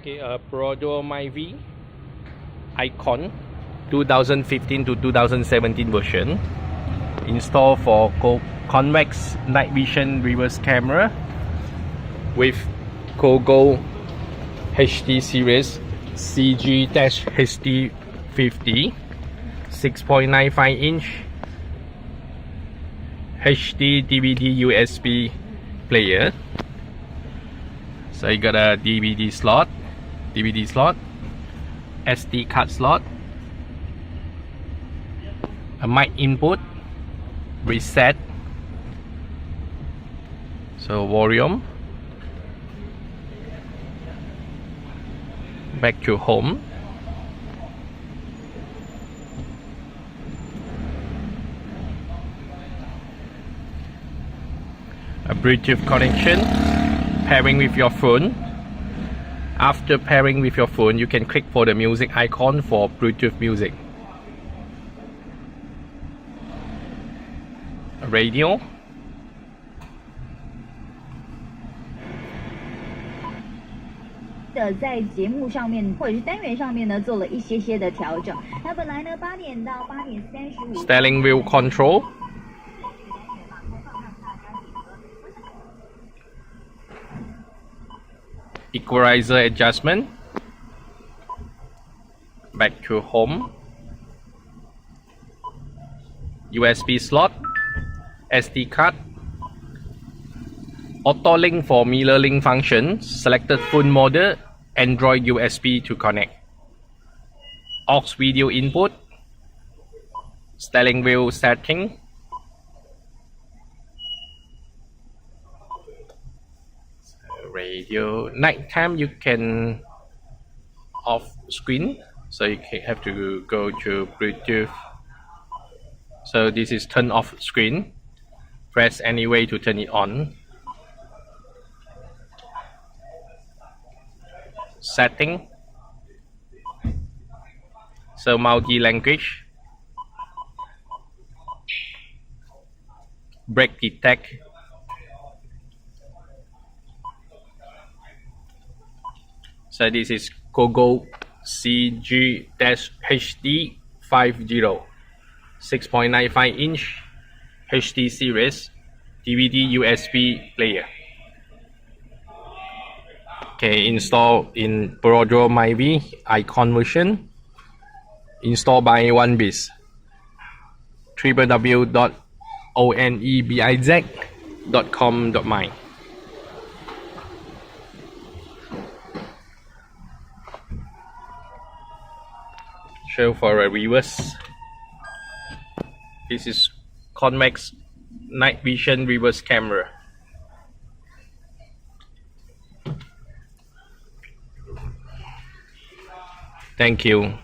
Okay, Perodua myvi icon 2015 to 2017 version. Installed for convex night vision reverse camera with Cogoo HD series CG-HD50 6.95 inch HD DVD USB player. So you got a DVD slot, SD card slot, a mic input, reset, so volume, back to home, a Bluetooth connection, pairing with your phone. After pairing with your phone, you can click for the music icon for Bluetooth music. A radio,在节目上面或者是单元上面呢做了一些的调整。那本来呢8点到8点35 steering wheel control, equalizer adjustment, back to home, USB slot, SD card, auto link for mirror link function, selected phone model, Android USB to connect, aux video input, steering wheel setting, radio. Nighttime you can off screen, so you have to go to Bluetooth. So this is turn off screen. Press any way to turn it on. Setting. So multi-language. Brake detect. So this is Cogoo CG-HD50 6.95 inch HD series DVD USB player. Okay, install in Perodua myvi icon version. Install by OneBiz. www.onebiz.com.my. Show for a reverse. This is convex night vision reverse camera. Thank you.